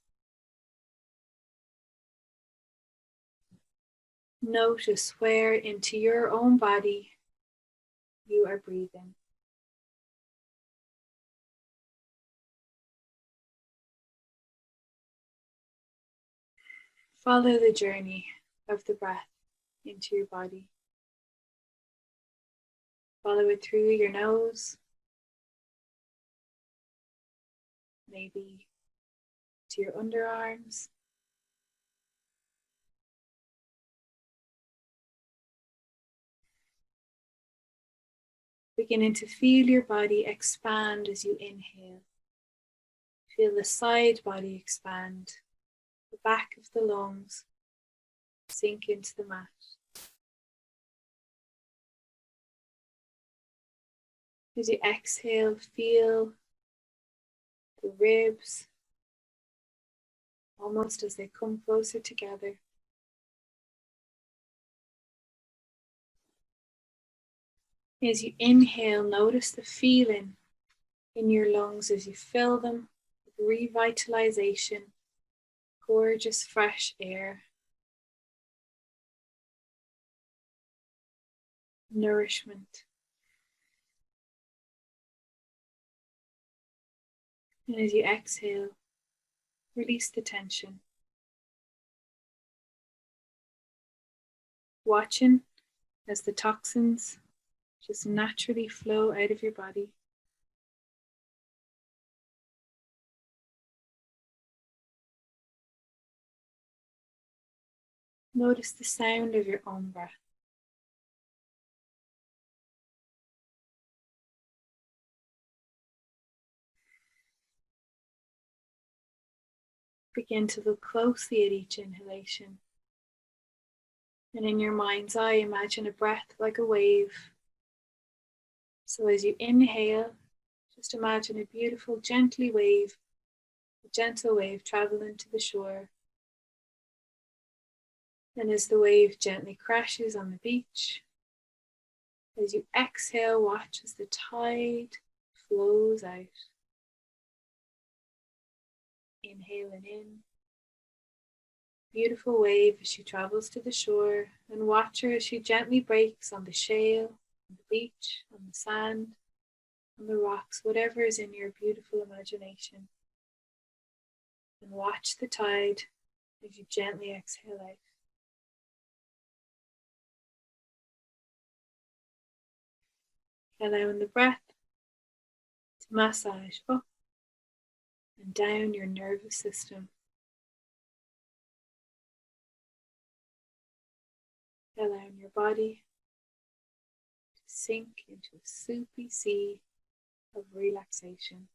Notice where into your own body you are breathing. Follow the journey of the breath into your body. Follow it through your nose, maybe to your underarms, beginning to feel your body expand as you inhale. Feel the side body expand, the back of the lungs sink into the mat. As you exhale, feel the ribs almost as they come closer together. As you inhale, notice the feeling in your lungs as you fill them with revitalization, gorgeous fresh air, nourishment. And as you exhale, release the tension. Watching as the toxins just naturally flow out of your body. Notice the sound of your own breath. Begin to look closely at each inhalation. And in your mind's eye, imagine a breath like a wave. So as you inhale, just imagine a beautiful, gentle wave traveling to the shore. And as the wave gently crashes on the beach, as you exhale, watch as the tide flows out. Inhaling in. Beautiful wave as she travels to the shore, and watch her as she gently breaks on the shale, on the beach, on the sand, on the rocks, whatever is in your beautiful imagination. And watch the tide as you gently exhale out. Allowing the breath to massage up and down your nervous system. Allowing your body to sink into a soupy sea of relaxation.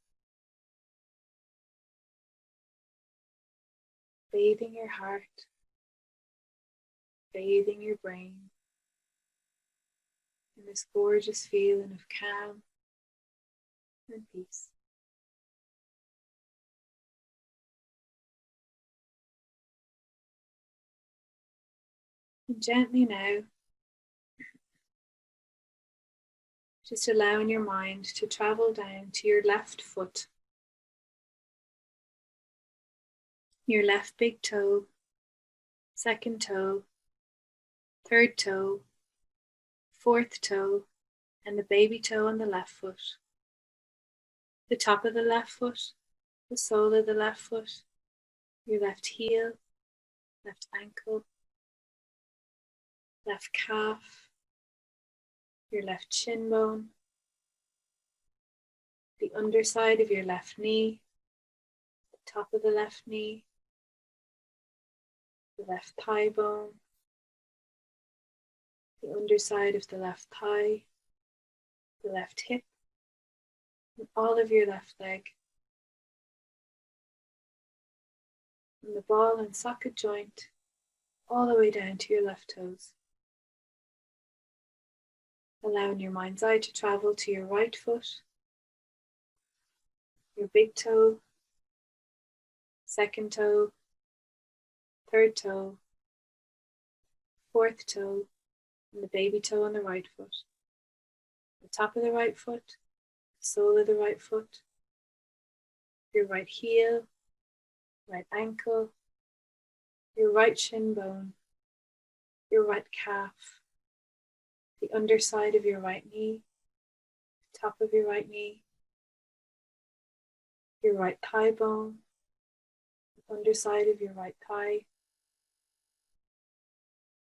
Bathing your heart, bathing your brain in this gorgeous feeling of calm and peace. And gently now, just allowing your mind to travel down to your left foot, your left big toe, second toe, third toe, fourth toe, and the baby toe on the left foot. The top of the left foot, the sole of the left foot, your left heel, left ankle, left calf, your left shin bone, the underside of your left knee, the top of the left knee, the left thigh bone, the underside of the left thigh, the left hip, and all of your left leg, from the ball and socket joint all the way down to your left toes. Allowing your mind's eye to travel to your right foot, your big toe, second toe, third toe, fourth toe, and the baby toe on the right foot. The top of the right foot, the sole of the right foot, your right heel, right ankle, your right shin bone, your right calf, the underside of your right knee, the top of your right knee, your right thigh bone, the underside of your right thigh,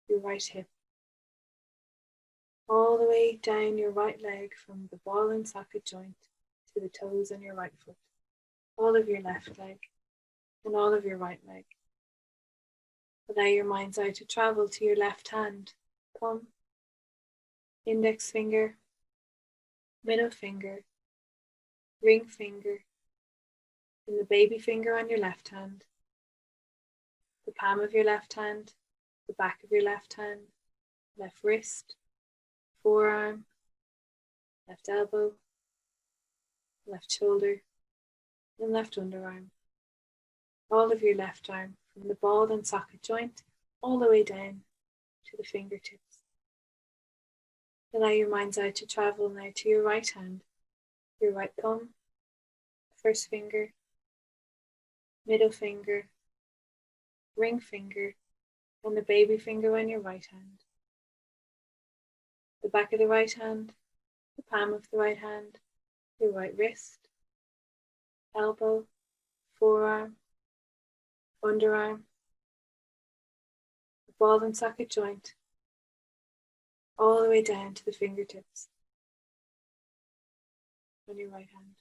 your right hip, all the way down your right leg from the ball and socket joint to the toes on your right foot, all of your left leg and all of your right leg. Allow your mind's eye to travel to your left hand, thumb, index finger, middle finger, ring finger, and the baby finger on your left hand, the palm of your left hand, the back of your left hand, left wrist, forearm, left elbow, left shoulder, and left underarm. All of your left arm from the ball and socket joint all the way down to the fingertips. Allow your mind's eye to travel now to your right hand, your right thumb, first finger, middle finger, ring finger, and the baby finger on your right hand. The back of the right hand, the palm of the right hand, your right wrist, elbow, forearm, underarm, the ball and socket joint, all the way down to the fingertips on your right hand.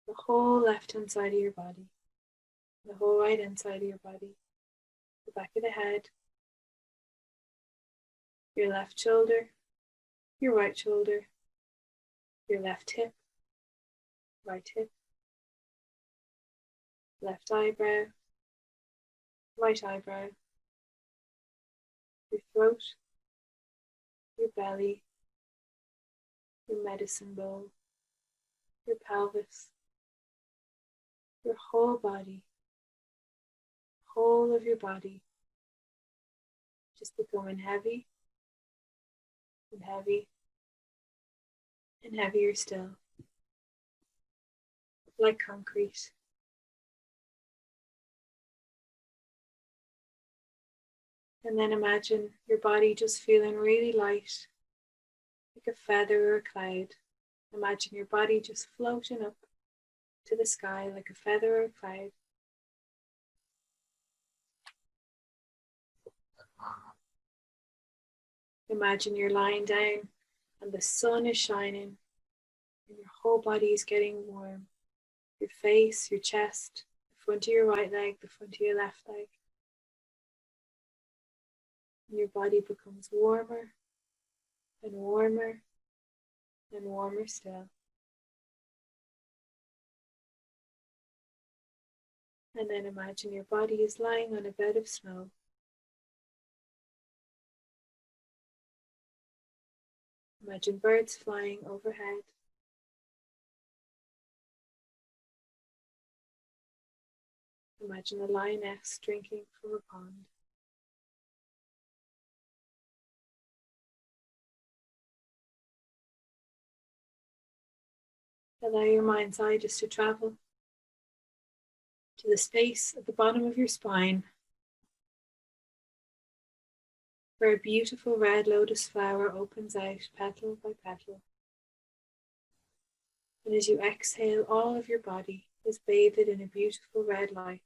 The whole left hand side of your body, the whole right hand side of your body, the back of the head, your left shoulder, your right shoulder, your left hip, right hip, left eyebrow, right eyebrow, your throat, your belly, your medicine bowl, your pelvis, your whole body, whole of your body, just becoming heavy and heavy and heavier still, like concrete. And then imagine your body just feeling really light, like a feather or a cloud. Imagine your body just floating up to the sky like a feather or a cloud. Imagine you're lying down and the sun is shining and your whole body is getting warm. Your face, your chest, the front of your right leg, the front of your left leg. And your body becomes warmer and warmer and warmer still. And then imagine your body is lying on a bed of snow. Imagine birds flying overhead. Imagine a lioness drinking from a pond. Allow your mind's eye just to travel to the space at the bottom of your spine, where a beautiful red lotus flower opens out petal by petal. And as you exhale, all of your body is bathed in a beautiful red light.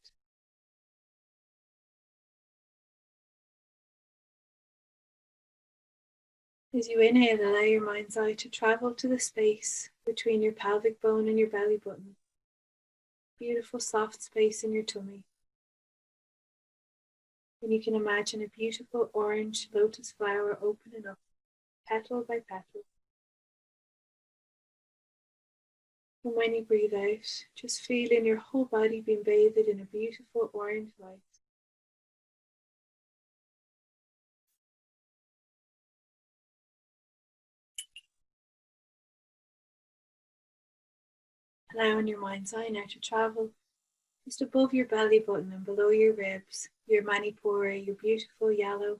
As you inhale, allow your mind's eye to travel to the space between your pelvic bone and your belly button. Beautiful soft space in your tummy. And you can imagine a beautiful orange lotus flower opening up, petal by petal. And when you breathe out, just feeling your whole body being bathed in a beautiful orange light. Allowing your mind's eye now to travel just above your belly button and below your ribs, your manipura, your beautiful yellow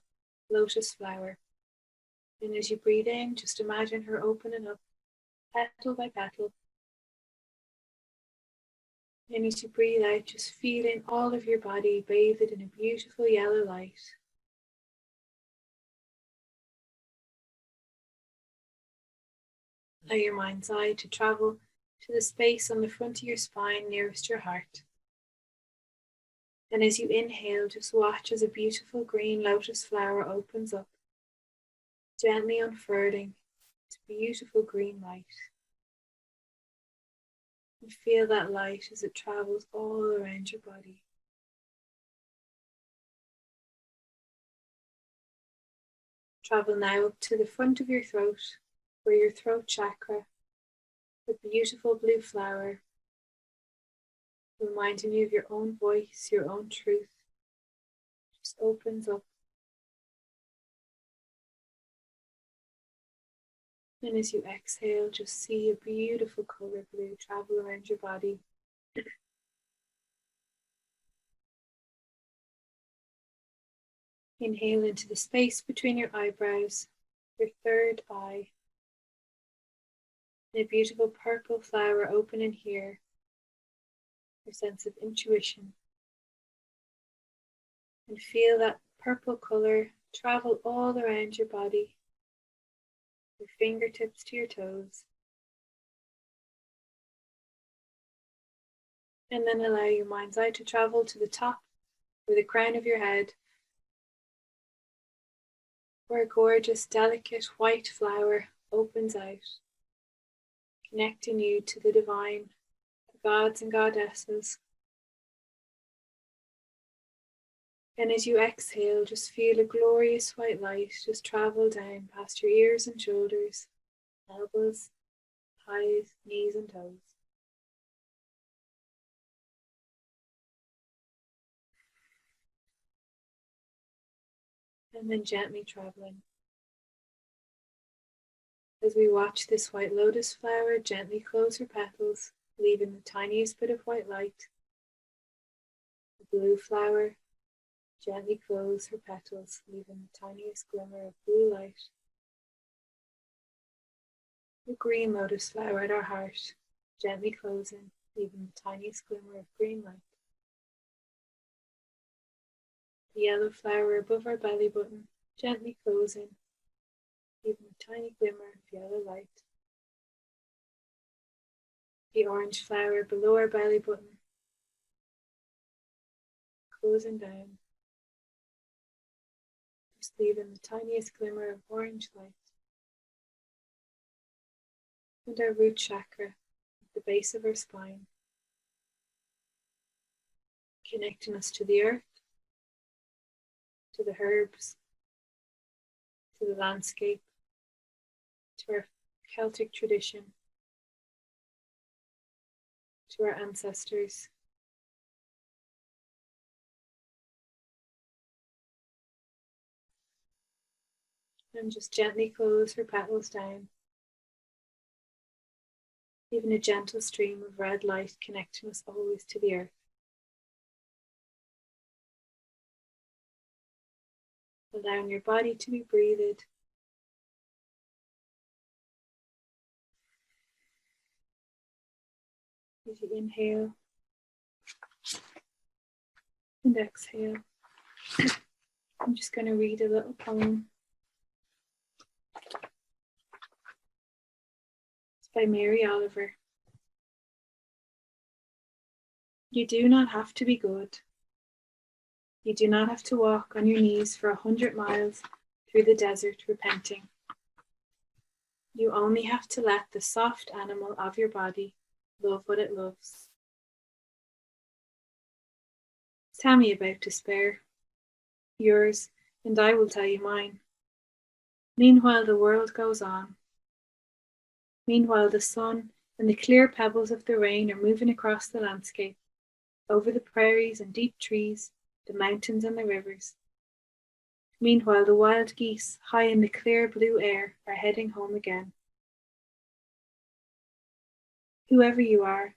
lotus flower. And as you breathe in, just imagine her opening up petal by petal. And as you breathe out, just feeling all of your body bathed in a beautiful yellow light. Allow your mind's eye to travel to the space on the front of your spine nearest your heart. And as you inhale, just watch as a beautiful green lotus flower opens up, gently unfurling its beautiful green light. And feel that light as it travels all around your body. Travel now up to the front of your throat, where your throat chakra, the beautiful blue flower, reminding you of your own voice, your own truth, just opens up. And as you exhale, just see a beautiful color blue travel around your body. Inhale into the space between your eyebrows, your third eye. And a beautiful purple flower opening here, your sense of intuition. And feel that purple color travel all around your body, your fingertips to your toes. And then allow your mind's eye to travel to the top or the crown of your head, where a gorgeous, delicate white flower opens out, connecting you to the divine, the gods and goddesses. And as you exhale, just feel a glorious white light just travel down past your ears and shoulders, elbows, thighs, knees and toes. And then gently traveling. As we watch this white lotus flower gently close her petals, leaving the tiniest bit of white light. The blue flower gently close her petals, leaving the tiniest glimmer of blue light. The green lotus flower at our heart, gently closing, leaving the tiniest glimmer of green light. The yellow flower above our belly button, gently closing, leaving a tiny glimmer of yellow light. The orange flower below our belly button, closing down, just leaving the tiniest glimmer of orange light. And our root chakra at the base of our spine, connecting us to the earth, to the herbs, to the landscape, to our Celtic tradition, to our ancestors. And just gently close her petals down, leaving a gentle stream of red light connecting us always to the earth. Allowing your body to be breathed. As you inhale and exhale, I'm just going to read a little poem. It's by Mary Oliver. You do not have to be good. You do not have to walk on your knees for 100 miles through the desert repenting. You only have to let the soft animal of your body love what it loves. Tell me about despair, yours, and I will tell you mine. Meanwhile, the world goes on. Meanwhile, the sun and the clear pebbles of the rain are moving across the landscape, over the prairies and deep trees, the mountains and the rivers. Meanwhile, the wild geese, high in the clear blue air, are heading home again. Whoever you are,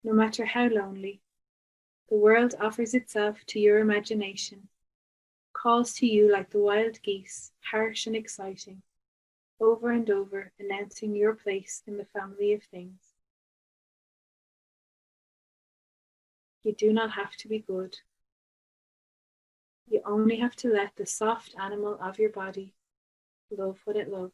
no matter how lonely, the world offers itself to your imagination, calls to you like the wild geese, harsh and exciting, over and over announcing your place in the family of things. You do not have to be good. You only have to let the soft animal of your body love what it loves.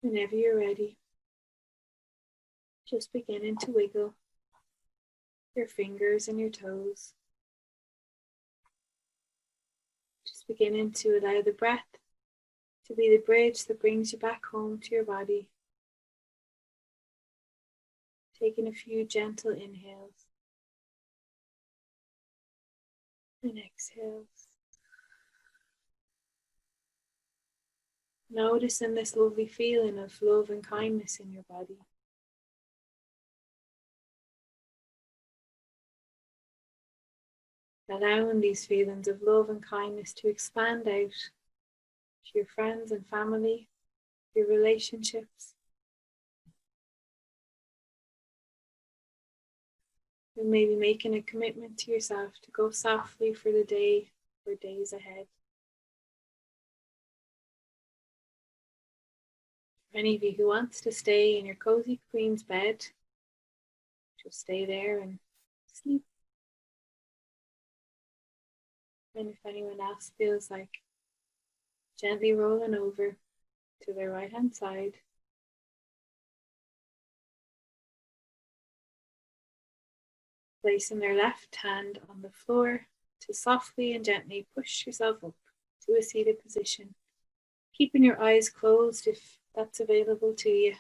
Whenever you're ready, just beginning to wiggle your fingers and your toes. Just beginning to allow the breath to be the bridge that brings you back home to your body. Taking a few gentle inhales and exhales. Noticing this lovely feeling of love and kindness in your body. Allowing these feelings of love and kindness to expand out to your friends and family, your relationships. And maybe making a commitment to yourself to go softly for the day or days ahead. For any of you who wants to stay in your cozy queen's bed, just stay there and sleep. And if anyone else feels like gently rolling over to their right hand side, placing their left hand on the floor to softly and gently push yourself up to a seated position, keeping your eyes closed if that's available to you.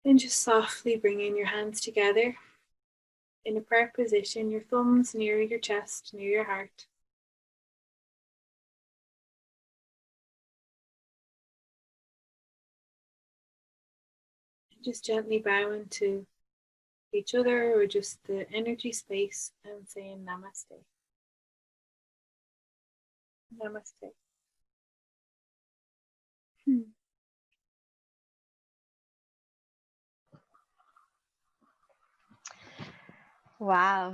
Then just softly bringing your hands together in a prayer position, your thumbs near your chest, near your heart. Just gently bowing to each other or just the energy space and saying namaste. Namaste. Wow.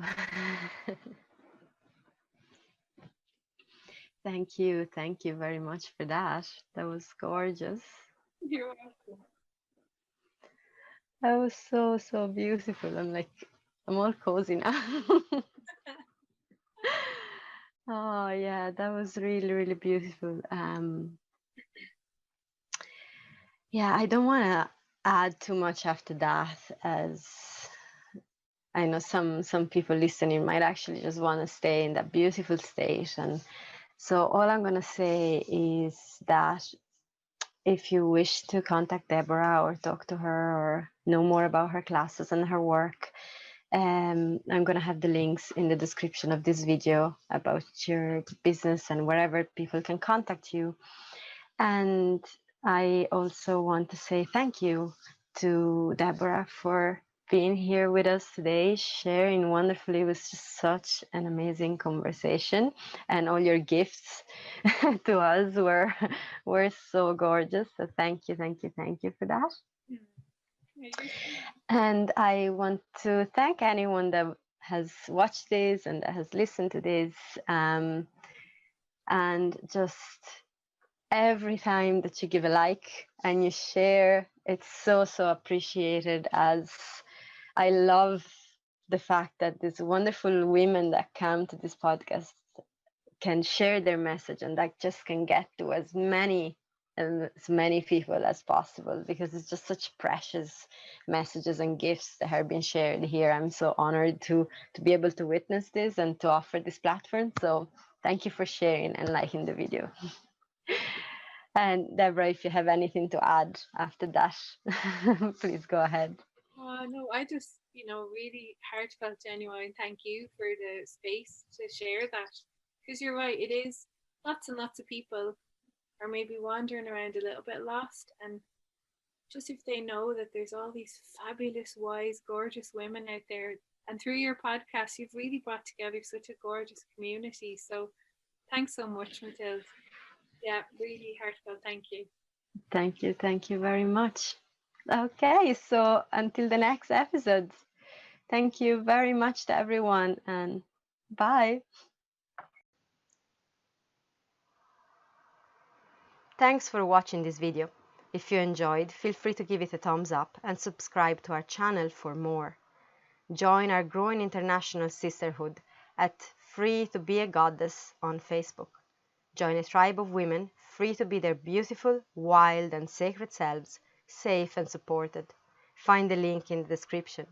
Thank you. Thank you very much for that. That was gorgeous. You're welcome. That was so, so beautiful. I'm all cozy now. Oh yeah, that was really, really beautiful. Yeah, I don't want to add too much after that, as I know some people listening might actually just want to stay in that beautiful state. And so all I'm going to say is that if you wish to contact Deborah or talk to her or know more about her classes and her work, I'm going to have the links in the description of this video about your business and wherever people can contact you. And I also want to say thank you to Deborah for being here with us today, sharing wonderfully. It was just such an amazing conversation, and all your gifts to us were so gorgeous. So thank you, thank you, thank you for that. And I want to thank anyone that has watched this and that has listened to this. And just every time that you give a like and you share, it's so, so appreciated, as I love the fact that these wonderful women that come to this podcast can share their message, and that just can get to as many people as possible, because it's just such precious messages and gifts that have been shared here. I'm so honored to be able to witness this and to offer this platform. So thank you for sharing and liking the video. And Deborah, if you have anything to add after that, please go ahead. No, I just, really heartfelt, genuine thank you for the space to share that. Because you're right, it is lots and lots of people are maybe wandering around a little bit lost. And just if they know that there's all these fabulous, wise, gorgeous women out there, and through your podcast, you've really brought together such a gorgeous community. So thanks so much, Matilde. Yeah, really heartfelt thank you. Thank you very much. Okay, so until the next episode, thank you very much to everyone, and bye. Thanks for watching this video. If you enjoyed, feel free to give it a thumbs up and subscribe to our channel for more. Join our growing international sisterhood at Free to Be a Goddess on Facebook. Join a tribe of women free to be their beautiful, wild and sacred selves, safe and supported. Find the link in the description.